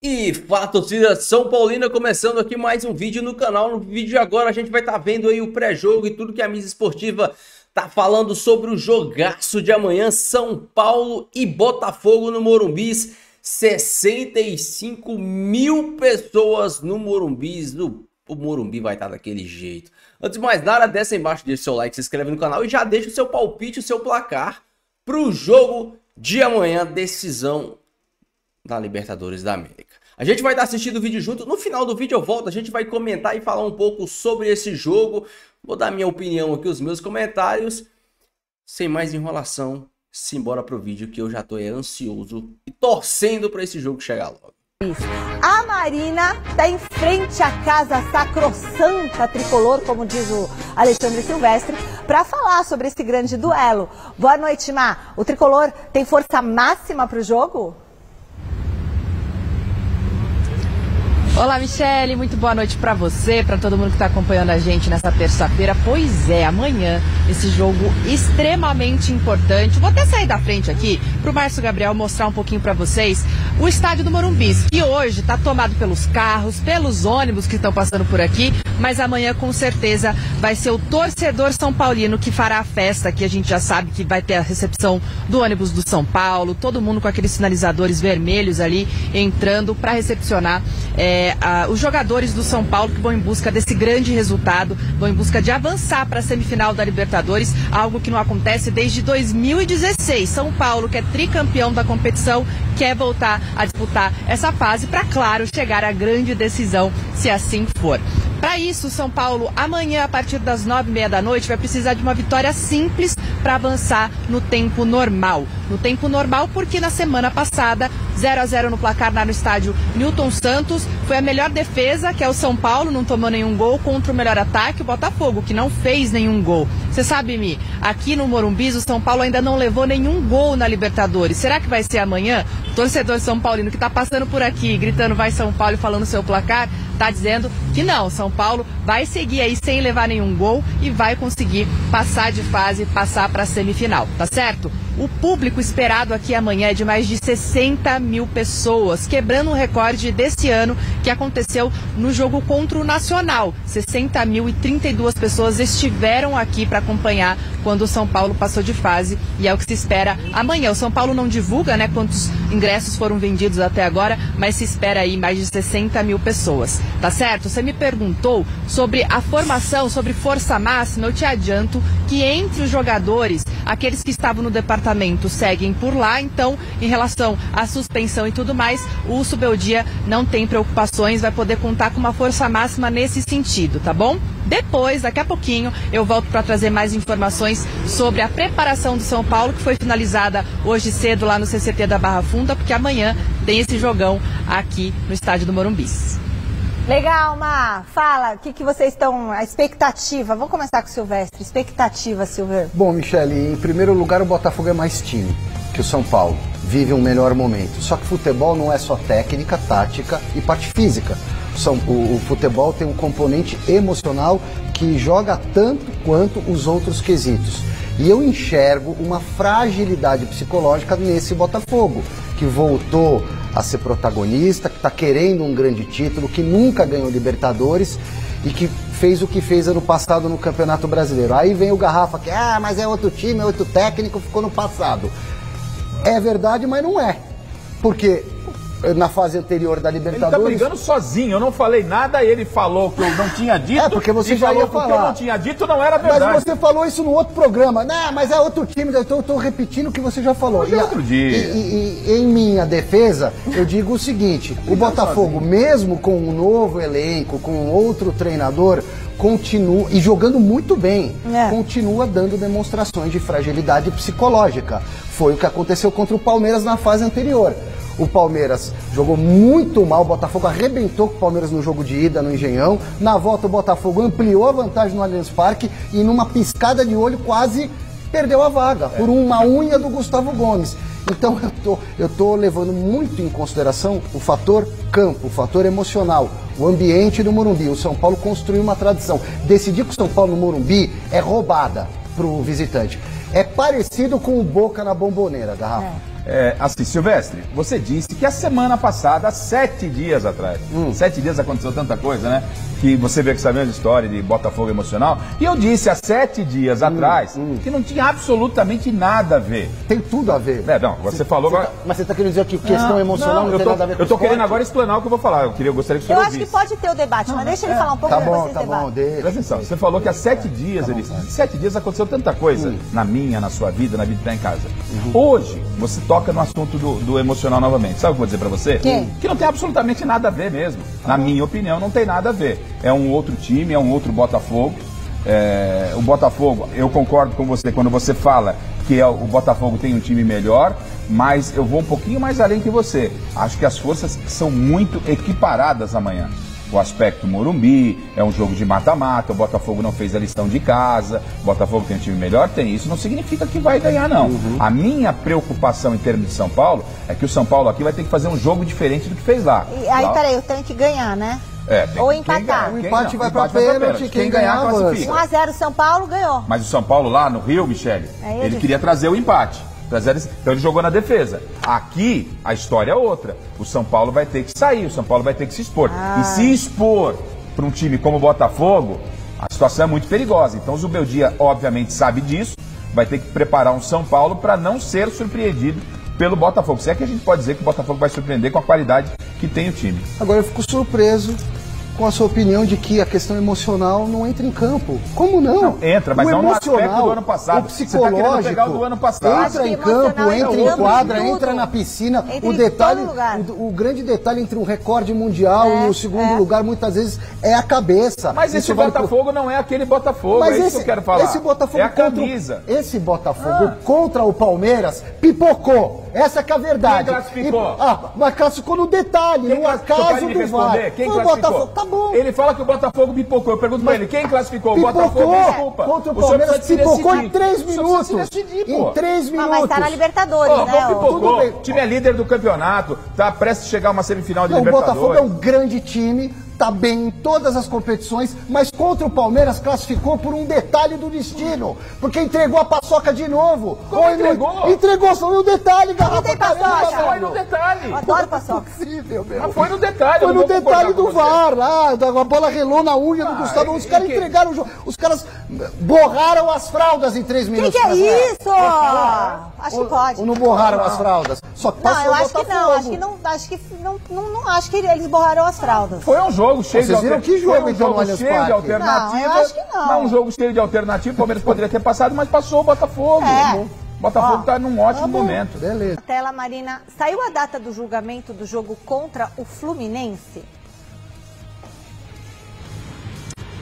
E fala, torcida São Paulina, começando aqui mais um vídeo no canal. No vídeo de agora a gente vai estar vendo aí o pré-jogo e tudo que a mídia esportiva tá falando sobre o jogaço de amanhã, São Paulo e Botafogo no Morumbi. 65 mil pessoas no Morumbi. O Morumbi vai estar daquele jeito. Antes de mais nada, desce aí embaixo, deixa o seu like, se inscreve no canal e já deixa o seu palpite, o seu placar pro jogo de amanhã, decisão da Libertadores da América. A gente vai estar assistindo o vídeo junto. No final do vídeo eu volto, a gente vai comentar e falar um pouco sobre esse jogo. Vou dar minha opinião aqui, os meus comentários. Sem mais enrolação, simbora pro vídeo que eu já tô ansioso e torcendo para esse jogo chegar logo. A Marina tá em frente à casa sacrossanta tricolor, como diz o Alexandre Silvestre, para falar sobre esse grande duelo. Boa noite, Má. O tricolor tem força máxima pro jogo? Olá, Michele, muito boa noite para você, para todo mundo que está acompanhando a gente nessa terça-feira. Pois é, amanhã, esse jogo extremamente importante. Vou até sair da frente aqui para o Márcio Gabriel mostrar um pouquinho para vocês o estádio do Morumbi, que hoje está tomado pelos carros, pelos ônibus que estão passando por aqui, mas amanhã com certeza vai ser o torcedor são paulino que fará a festa, que a gente já sabe que vai ter a recepção do ônibus do São Paulo, todo mundo com aqueles sinalizadores vermelhos ali entrando para recepcionar os jogadores do São Paulo que vão em busca desse grande resultado, vão em busca de avançar para a semifinal da Libertadores, algo que não acontece desde 2016. São Paulo, que é tricampeão da competição, quer voltar a disputar essa fase para, claro, chegar à grande decisão, se assim for. Para isso, São Paulo, amanhã, a partir das 9h30 da noite, vai precisar de uma vitória simples para avançar no tempo normal. No tempo normal, porque na semana passada, 0-0 no placar lá no estádio Newton Santos, foi a melhor defesa, que é o São Paulo, não tomou nenhum gol, contra o melhor ataque, o Botafogo, que não fez nenhum gol. Você sabe, Mi, aqui no Morumbi, o São Paulo ainda não levou nenhum gol na Libertadores. Será que vai ser amanhã? O torcedor São Paulino que está passando por aqui, gritando vai São Paulo e falando seu placar, está dizendo que não, São Paulo vai seguir aí sem levar nenhum gol e vai conseguir passar de fase, passar para a semifinal, tá certo? O público esperado aqui amanhã é de mais de 60 mil pessoas, quebrando um recorde desse ano que aconteceu no jogo contra o Nacional. 60.032 pessoas estiveram aqui para acompanhar quando o São Paulo passou de fase e é o que se espera amanhã. O São Paulo não divulga, né, quantos ingressos foram vendidos até agora, mas se espera aí mais de 60 mil pessoas, tá certo? Você me perguntou sobre a formação, sobre força máxima, eu te adianto que entre os jogadores, aqueles que estavam no departamento seguem por lá, então em relação à suspensão e tudo mais, o Subeldia não tem preocupações, vai poder contar com uma força máxima nesse sentido, tá bom? Depois, daqui a pouquinho, eu volto para trazer mais informações sobre a preparação do São Paulo, que foi finalizada hoje cedo lá no CCT da Barra Funda, porque amanhã tem esse jogão aqui no estádio do Morumbi. Legal, Má. Fala, o que vocês estão... A expectativa. Vamos começar com o Silvestre. Expectativa, Silver. Bom, Michele, em primeiro lugar, o Botafogo é mais time que o São Paulo. Vive um melhor momento. Só que futebol não é só técnica, tática e parte física. O futebol tem um componente emocional que joga tanto quanto os outros quesitos. E eu enxergo uma fragilidade psicológica nesse Botafogo, que voltou a ser protagonista, que está querendo um grande título, que nunca ganhou Libertadores e que fez o que fez ano passado no Campeonato Brasileiro. Aí vem o Garrafa que, mas é outro time, é outro técnico, ficou no passado. É verdade, mas não é. Porque na fase anterior da Libertadores... Ele tá brigando sozinho, eu não falei nada, ele falou que eu não tinha dito. É, porque você já ia falar. Que eu não tinha dito não era verdade. Mas você falou isso no outro programa. Não, mas é outro time, eu tô repetindo o que você já falou. Mas é outro dia. E em minha defesa, eu digo o seguinte, o Botafogo, mesmo com um novo elenco, com outro treinador, continua, e jogando muito bem, continua dando demonstrações de fragilidade psicológica. Foi o que aconteceu contra o Palmeiras na fase anterior. O Palmeiras jogou muito mal, o Botafogo arrebentou com o Palmeiras no jogo de ida no Engenhão. Na volta o Botafogo ampliou a vantagem no Allianz Parque e numa piscada de olho quase perdeu a vaga por uma unha do Gustavo Gomes. Então eu tô levando muito em consideração o fator campo, o fator emocional, o ambiente do Morumbi. O São Paulo construiu uma tradição. Decidir que o São Paulo no Morumbi é roubada pro visitante. É parecido com o Boca na Bomboneira, Garrafa. Assim, Silvestre, você disse que a semana passada, há 7 dias atrás, 7 dias aconteceu tanta coisa, né? Que você vê que sabe a história de Botafogo emocional. E eu disse há 7 dias atrás que não tinha absolutamente nada a ver. Tem tudo a ver. Não, você falou agora... Mas você está querendo dizer que questão emocional não tem nada a ver com eu tô querendo agora explanar o que eu vou falar. Eu gostaria que o senhor Eu acho que pode ter o debate, mas deixa ele falar um pouco depois vocês debatem. Presta atenção, você falou que há 7 dias, 7 dias aconteceu tanta coisa na minha, na sua vida, na vida que tá em casa. Hoje, você toca no assunto do emocional novamente. Sabe o que eu vou dizer pra você? Que não tem absolutamente nada a ver mesmo. Na minha opinião, não tem nada a ver. É um outro time, é um outro Botafogo. O Botafogo, eu concordo com você quando você fala que o Botafogo tem um time melhor, mas eu vou um pouquinho mais além que você. Acho que as forças são muito equiparadas amanhã. O aspecto Morumbi, é um jogo de mata-mata, o Botafogo não fez a lição de casa, o Botafogo tem um time melhor, tem. Isso não significa que vai ganhar, não. A minha preocupação em termos de São Paulo é que o São Paulo aqui vai ter que fazer um jogo diferente do que fez lá. E aí, peraí, eu tenho que ganhar, né? Ou empatar. O empate vai para pênalti, quem ganhar classifica. 1-0 São Paulo ganhou. Mas o São Paulo lá no Rio, Michele, ele queria trazer o empate. Então ele jogou na defesa. Aqui, a história é outra. O São Paulo vai ter que sair, o São Paulo vai ter que se expor. E se expor para um time como o Botafogo, a situação é muito perigosa. Então o Zubeldia, obviamente, sabe disso. Vai ter que preparar um São Paulo para não ser surpreendido pelo Botafogo. Se é que a gente pode dizer que o Botafogo vai surpreender com a qualidade que tem o time. Agora eu fico surpreso com a sua opinião de que a questão emocional não entra em campo. Como não? Não entra, mas não no aspecto do ano passado. O psicológico, você tá pegar o do ano passado. Entra em campo, entra em quadra, entra na piscina. O detalhe, o grande detalhe entre um recorde mundial e o segundo lugar, muitas vezes, é a cabeça. Mas esse Botafogo não é aquele Botafogo, mas é isso que eu quero falar. Esse Botafogo é a camisa. Esse Botafogo contra o Palmeiras pipocou. Essa que é a verdade. Quem classificou? Mas classificou no detalhe, no acaso do VAR. Quem classificou? Tá bom. Ele fala que o Botafogo pipocou. Eu pergunto pra ele, quem classificou? O Botafogo, desculpa. Contra o Palmeiras pipocou em 3 minutos. Em 3 minutos. Mas tá na Libertadores, né? Pipocou. O time é líder do campeonato, tá prestes a chegar a uma semifinal de Libertadores. O Botafogo é um grande time, tá bem em todas as competições, mas contra o Palmeiras classificou por um detalhe do destino, porque entregou a paçoca de novo. Como entregou? Entregou só no detalhe, garrafa. Não tem paçoca. Foi no detalhe. Eu adoro paçoca. Mas foi no detalhe. Foi no detalhe do VAR, lá, a bola relou na unha do Gustavo. Os caras entregaram o jogo. Os caras borraram as fraldas em 3 minutos. Que é isso? Acho que pode. Ou não borraram as fraldas? Só que não, eu acho que não. Acho que eles borraram as fraldas. Foi um jogo cheio Vocês viram que jogo, então, no Allianz Parque? De alternativa. Não, eu acho que não. Não, um jogo cheio de alternativa. O Palmeiras poderia ter passado, mas passou o Botafogo. O Botafogo está num ótimo momento. Beleza. Tela, Marina. Saiu a data do julgamento do jogo contra o Fluminense?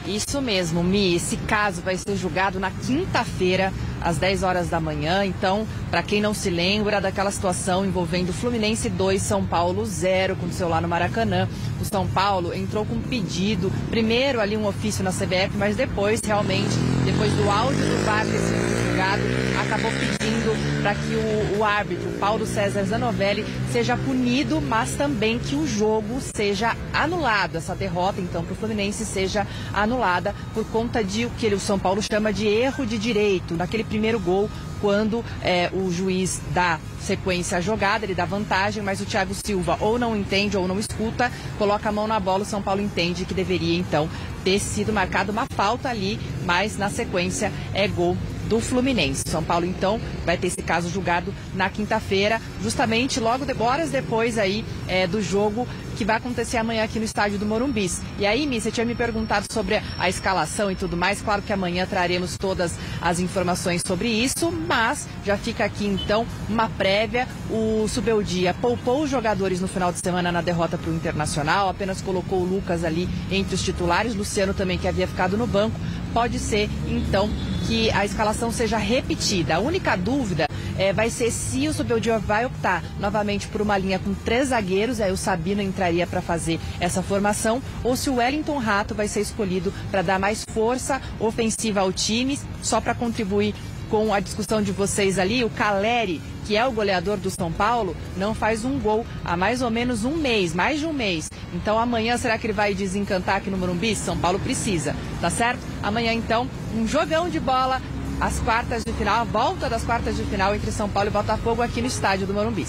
Isso mesmo, Mi. Esse caso vai ser julgado na quinta-feira, às 10 horas da manhã. Então, para quem não se lembra daquela situação envolvendo Fluminense 2, São Paulo 0, aconteceu lá no Maracanã. O São Paulo entrou com um pedido, primeiro ali um ofício na CBF, mas depois, realmente, depois do áudio do VAR ter sido julgado, acabou pedindo para que o árbitro, Paulo César Zanovelli, seja punido, mas também que o jogo seja anulado. Essa derrota, então, para o Fluminense seja anulada por conta de o que o São Paulo chama de erro de direito, naquele primeiro gol, quando o juiz dá sequência à jogada, ele dá vantagem, mas o Thiago Silva ou não entende ou não escuta, coloca a mão na bola, o São Paulo entende que deveria, então, ter sido marcada uma falta ali, mas na sequência é gol do Fluminense. São Paulo, então, vai ter esse caso julgado na quinta-feira, justamente logo horas depois aí do jogo que vai acontecer amanhã aqui no estádio do Morumbi. E aí, Mi, você tinha me perguntado sobre a escalação e tudo mais. Claro que amanhã traremos todas as informações sobre isso, mas já fica aqui, então, uma prévia. O Zubeldia poupou os jogadores no final de semana na derrota para o Internacional, apenas colocou o Lucas ali entre os titulares, Luciano também, que havia ficado no banco. Pode ser, então, que a escalação seja repetida. A única dúvida vai ser se o Zubeldia vai optar novamente por uma linha com 3 zagueiros, aí o Sabino entraria para fazer essa formação, ou se o Wellington Rato vai ser escolhido para dar mais força ofensiva ao time, só para contribuir com a discussão de vocês ali. O Caleri, que é o goleador do São Paulo, não faz um gol há mais ou menos um mês, mais de um mês. Então amanhã, será que ele vai desencantar aqui no Morumbi? São Paulo precisa, tá certo? Amanhã, então, um jogão de bola as quartas de final, a volta das quartas de final entre São Paulo e Botafogo aqui no estádio do Morumbi.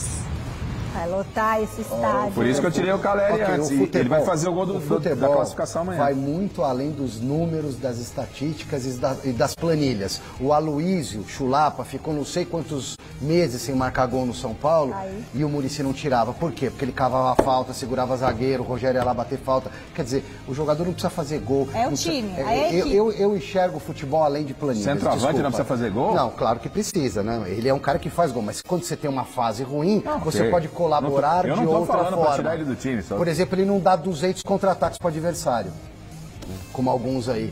Vai lotar esse estádio. Por isso que eu tirei o Caleri antes. Futebol, ele vai fazer o gol da classificação amanhã. Vai muito além dos números, das estatísticas e das planilhas. O Aloísio Chulapa ficou não sei quantos meses sem marcar gol no São Paulo e o Muricy não tirava. Por quê? Porque ele cavava a falta, segurava zagueiro, o Rogério ia lá bater falta. Quer dizer, o jogador não precisa fazer gol. É o time, aí é a equipe. Eu enxergo o futebol além de planilhas. Centroavante não precisa fazer gol? Não, claro que precisa, né? Ele é um cara que faz gol, mas quando você tem uma fase ruim, você pode colaborar de outra forma. Tirar ele do time, só. Por exemplo, ele não dá 200 contra-ataques para o adversário, como alguns aí.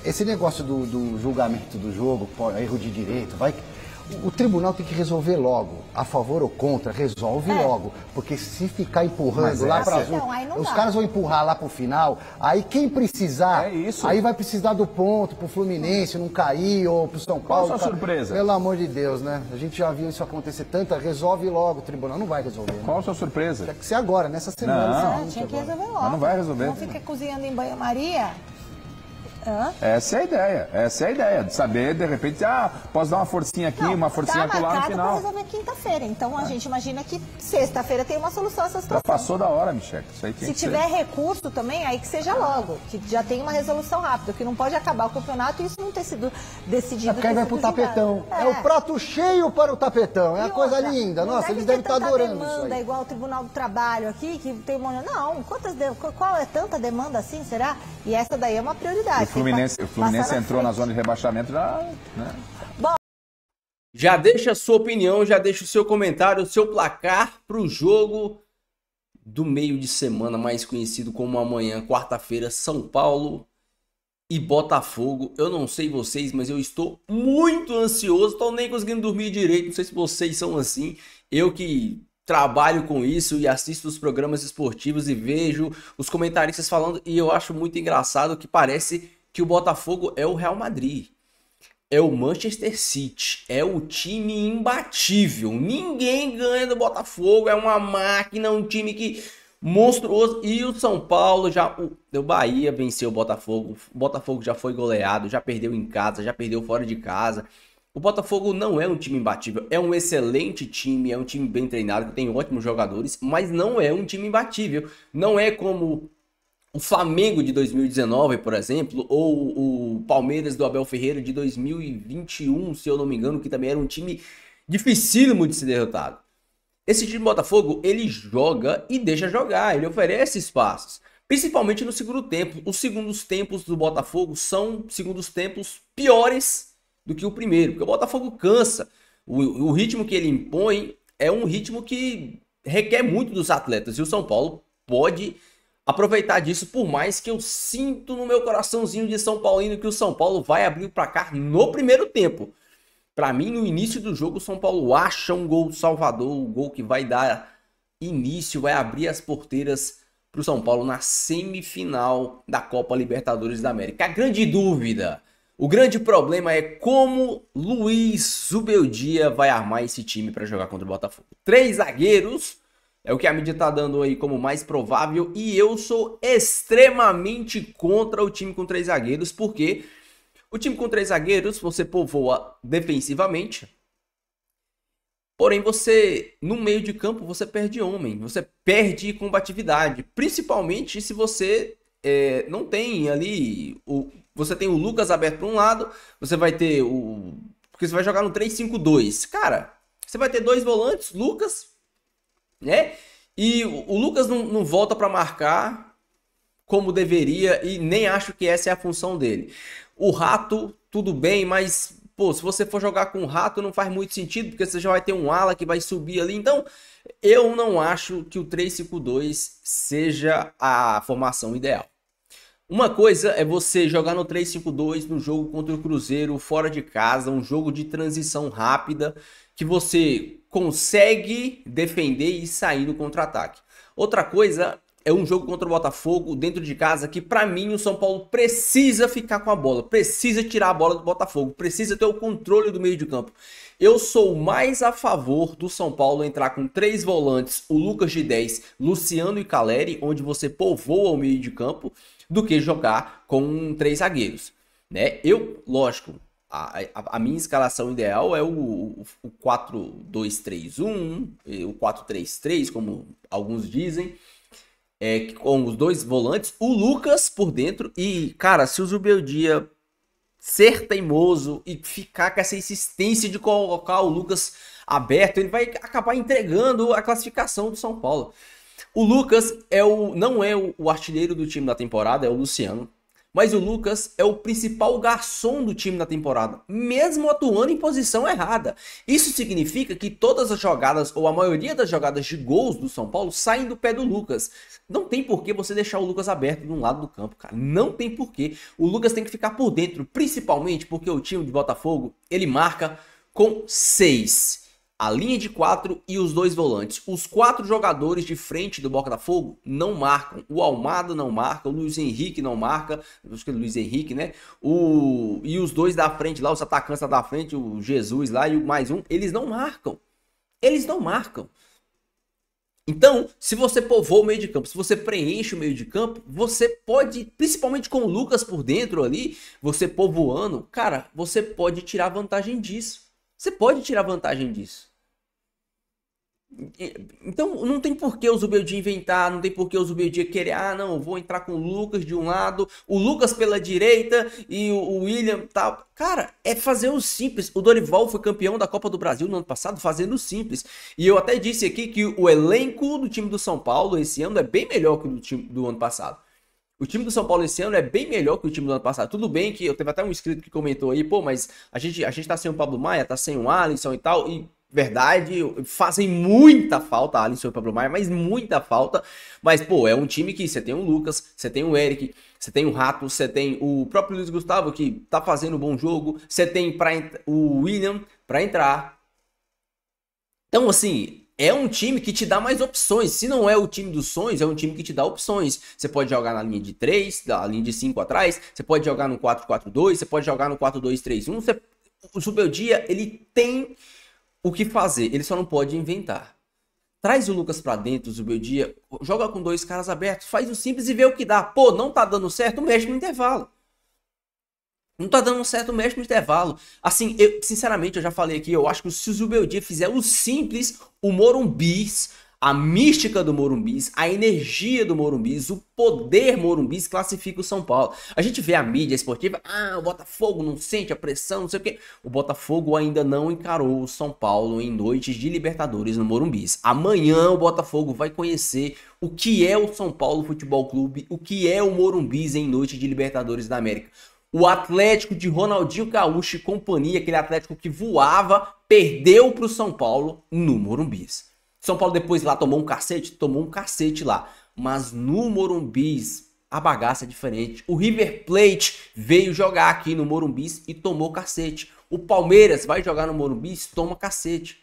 Esse negócio do julgamento do jogo, erro de direito, o tribunal tem que resolver logo, a favor ou contra, resolve logo, porque se ficar empurrando lá para os caras vão empurrar lá pro final, aí quem precisar, aí vai precisar do ponto pro Fluminense não cair ou pro São Paulo. Qual a sua surpresa? Pelo amor de Deus, né? A gente já viu isso acontecer tanto, resolve logo, o tribunal não vai resolver. Né? Qual a sua surpresa? Tinha que ser agora, nessa semana. Tinha que resolver logo. Mas não vai resolver. Não fica cozinhando em banho-maria. Essa é a ideia, de saber, de repente, posso dar uma forcinha aqui, uma forcinha acolá no final. Tá resolver quinta-feira, então a gente imagina que sexta-feira tem uma solução a essa situação. Já passou da hora, Michele, isso aí tem Se tiver recurso também, aí que seja logo, que já tem uma resolução rápida, que não pode acabar o campeonato e isso não ter sido decidido. Porque aí vai pro tapetão. É o prato cheio para o tapetão, é a coisa linda. Nossa, eles devem estar adorando isso aí. Igual o Tribunal do Trabalho aqui, que tem uma... Não, qual é tanta demanda assim, será? E essa daí é uma prioridade. O Fluminense entrou na zona de rebaixamento já, né? Bom, já deixa a sua opinião, já deixa o seu comentário, o seu placar para o jogo do meio de semana, mais conhecido como amanhã, quarta-feira, São Paulo e Botafogo. Eu não sei vocês, mas eu estou muito ansioso, estou nem conseguindo dormir direito, não sei se vocês são assim. Eu que trabalho com isso e assisto os programas esportivos e vejo os comentaristas falando, e eu acho muito engraçado que parece que o Botafogo é o Real Madrid, é o Manchester City, é o time imbatível, ninguém ganha do Botafogo, é uma máquina, um time que monstruoso. E o São Paulo, o Bahia venceu o Botafogo já foi goleado, já perdeu em casa, já perdeu fora de casa. O Botafogo não é um time imbatível, é um excelente time, é um time bem treinado, que tem ótimos jogadores, mas não é um time imbatível, não é como o Flamengo de 2019, por exemplo, ou o Palmeiras do Abel Ferreira de 2021, se eu não me engano, que também era um time dificílimo de ser derrotado. Esse time do Botafogo, ele joga e deixa jogar, ele oferece espaços, principalmente no segundo tempo. Os segundos tempos do Botafogo são segundos tempos piores do que o primeiro, porque o Botafogo cansa. O ritmo que ele impõe é um ritmo que requer muito dos atletas, e o São Paulo pode aproveitar disso, por mais que eu sinto no meu coraçãozinho de São Paulino que o São Paulo vai abrir o placar no primeiro tempo. Para mim, no início do jogo, o São Paulo acha um gol salvador, o gol que vai dar início, vai abrir as porteiras para o São Paulo na semifinal da Copa Libertadores da América. A grande dúvida, o grande problema é como Luiz Zubeldia vai armar esse time para jogar contra o Botafogo. 3 zagueiros é o que a mídia está dando aí como mais provável, e eu sou extremamente contra o time com 3 zagueiros, porque o time com 3 zagueiros, você povoa defensivamente, porém você, no meio de campo, você perde homem, você perde combatividade, principalmente se você não tem ali, você tem o Lucas aberto para um lado, você vai ter porque você vai jogar no 3-5-2, cara, você vai ter 2 volantes, Lucas, né? E o Lucas não volta para marcar como deveria, e nem acho que essa é a função dele. O Rato, tudo bem, mas pô, se você for jogar com o Rato não faz muito sentido, porque você já vai ter um ala que vai subir ali. Então, eu não acho que o 3-5-2 seja a formação ideal. Uma coisa é você jogar no 3-5-2 no jogo contra o Cruzeiro, fora de casa, um jogo de transição rápida, que você consegue defender e sair no contra-ataque. Outra coisa é um jogo contra o Botafogo dentro de casa, que para mim o São Paulo precisa ficar com a bola, precisa tirar a bola do Botafogo, precisa ter o controle do meio de campo. Eu sou mais a favor do São Paulo entrar com 3 volantes, o Lucas de 10, Luciano e Caleri, onde você povoa o meio de campo, do que jogar com 3 zagueiros. né? Lógico, a minha escalação ideal é o 4-2-3-1, o 4-3-3, como alguns dizem, com os dois volantes, o Lucas por dentro. E, cara, se o Zubeldia ser teimoso e ficar com essa insistência de colocar o Lucas aberto, ele vai acabar entregando a classificação do São Paulo. O Lucas não é o artilheiro do time da temporada, é o Luciano. Mas o Lucas é o principal garçom do time da temporada, mesmo atuando em posição errada. Isso significa que todas as jogadas, ou a maioria das jogadas de gols do São Paulo, saem do pé do Lucas. Não tem por que você deixar o Lucas aberto de um lado do campo, cara. Não tem por que. O Lucas tem que ficar por dentro, principalmente porque o time de Botafogo, ele marca com 6. A linha de 4 e os dois volantes. Os 4 jogadores de frente do Botafogo não marcam. O Almada não marca, o Luiz Henrique não marca. Acho que é o Luiz Henrique, né? E os dois da frente lá, os atacantes da frente, o Jesus lá e o mais um, eles não marcam. Eles não marcam. Então, se você povoa o meio de campo, se você preenche o meio de campo, você pode, principalmente com o Lucas por dentro ali, você povoando, cara, você pode tirar vantagem disso. Você pode tirar vantagem disso. Então não tem por que o Zubeldia inventar, não tem por que o Zubeldia querer, não, eu vou entrar com o Lucas de um lado, o Lucas pela direita e o William tal. Cara, é fazer o simples. O Dorival foi campeão da Copa do Brasil no ano passado fazendo o simples. E eu até disse aqui que o elenco do time do São Paulo esse ano é bem melhor que o do time do ano passado. O time do São Paulo esse ano é bem melhor que o time do ano passado. Tudo bem que eu teve até um inscrito que comentou aí, pô, mas a gente tá sem o Pablo Maia, tá sem o Alisson e tal, e verdade, fazem muita falta Alisson e o Pablo Maia, mas muita falta. Mas, pô, é um time que você tem o Lucas, você tem o Eric, você tem o Rato, você tem o próprio Luiz Gustavo, que tá fazendo um bom jogo, você tem o William pra entrar. Então, assim, é um time que te dá mais opções. Se não é o time dos sonhos, é um time que te dá opções. Você pode jogar na linha de 3, na linha de 5 atrás, você pode jogar no 4-4-2, você pode jogar no 4-2-3-1. O Zubeldia, ele tem o que fazer, ele só não pode inventar. Traz o Lucas pra dentro, o Zubeldia, joga com 2 caras abertos, faz o simples e vê o que dá. Pô, não tá dando certo, mexe no intervalo. Não tá dando certo, mexe no intervalo. Assim, sinceramente, eu já falei aqui, eu acho que se o Zubeldia fizer o simples, o Morumbis, a mística do Morumbis, a energia do Morumbis, o poder Morumbis classifica o São Paulo. A gente vê a mídia esportiva, o Botafogo não sente a pressão, não sei o quê. O Botafogo ainda não encarou o São Paulo em noites de Libertadores no Morumbis. Amanhã o Botafogo vai conhecer o que é o São Paulo Futebol Clube, o que é o Morumbis em noite de Libertadores da América. O Atlético de Ronaldinho Gaúcho e companhia, aquele Atlético que voava, perdeu para o São Paulo no Morumbis. São Paulo depois lá tomou um cacete lá. Mas no Morumbis a bagaça é diferente. O River Plate veio jogar aqui no Morumbis e tomou cacete. O Palmeiras vai jogar no Morumbis e toma cacete.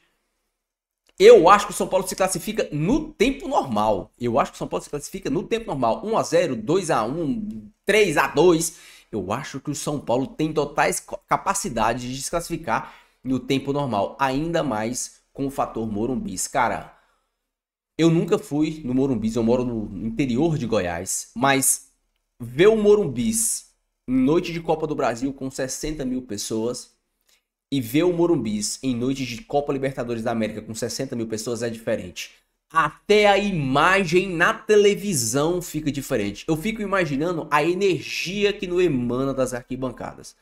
Eu acho que o São Paulo se classifica no tempo normal. 1-0, 2-1, 3-2. Eu acho que o São Paulo tem totais capacidades de se classificar no tempo normal. Ainda mais com o fator Morumbis. Cara, eu nunca fui no Morumbis, eu moro no interior de Goiás. Mas ver o Morumbis em noite de Copa do Brasil com 60 mil pessoas e ver o Morumbis em noite de Copa Libertadores da América com 60 mil pessoas é diferente. Até a imagem na televisão fica diferente. Eu fico imaginando a energia que não emana das arquibancadas.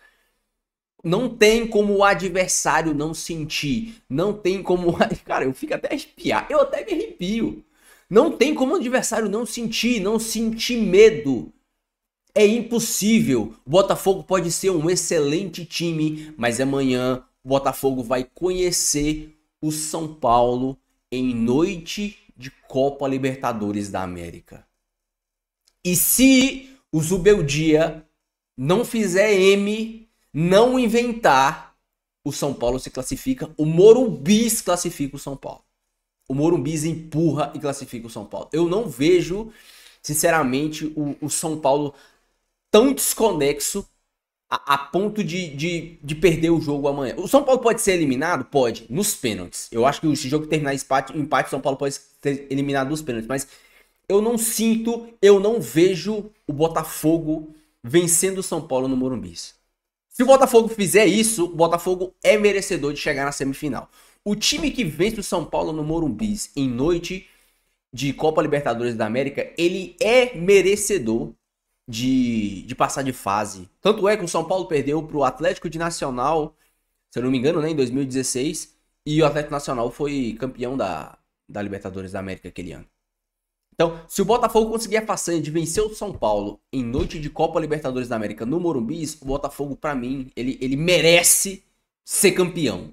Não tem como o adversário não sentir. Não tem como... Cara, eu fico até a espiar. Eu até me arrepio. Não tem como o adversário não sentir medo. É impossível. O Botafogo pode ser um excelente time, mas amanhã o Botafogo vai conhecer o São Paulo em noite de Copa Libertadores da América. E se o Zubeldia não fizer não inventar, o São Paulo se classifica, o Morumbis classifica o São Paulo. O Morumbis empurra e classifica o São Paulo. Eu não vejo, sinceramente, o São Paulo tão desconexo a ponto de perder o jogo amanhã. O São Paulo pode ser eliminado? Pode, nos pênaltis. Eu acho que se o jogo terminar empate, o São Paulo pode ser eliminado nos pênaltis. Mas eu não vejo o Botafogo vencendo o São Paulo no Morumbis. Se o Botafogo fizer isso, o Botafogo é merecedor de chegar na semifinal. O time que vence o São Paulo no Morumbi em noite de Copa Libertadores da América, ele é merecedor de passar de fase. Tanto é que o São Paulo perdeu para o Atlético de Nacional, se eu não me engano, né, em 2016, e o Atlético Nacional foi campeão da Libertadores da América aquele ano. Então, se o Botafogo conseguir a façanha de vencer o São Paulo em noite de Copa Libertadores da América no Morumbi, o Botafogo, pra mim, ele merece ser campeão.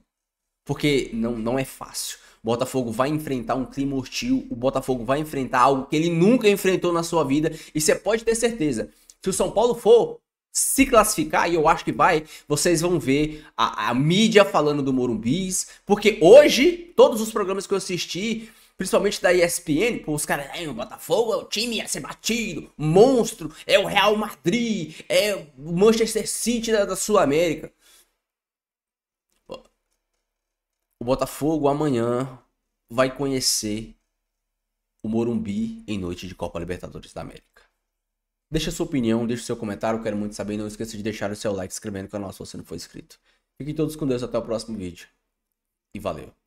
Porque não é fácil. O Botafogo vai enfrentar um clima hostil, o Botafogo vai enfrentar algo que ele nunca enfrentou na sua vida, e você pode ter certeza, se o São Paulo for se classificar, e eu acho que vai, vocês vão ver a mídia falando do Morumbi, porque hoje, todos os programas que eu assisti, principalmente da ESPN, pô, os caras, o Botafogo é o time a ser batido, monstro, é o Real Madrid, é o Manchester City da Sul-América. O Botafogo amanhã vai conhecer o Morumbi em noite de Copa Libertadores da América. Deixa a sua opinião, deixa o seu comentário, eu quero muito saber. Não esqueça de deixar o seu like, se inscrever no canal se você não for inscrito. Fiquem todos com Deus, até o próximo vídeo. E valeu!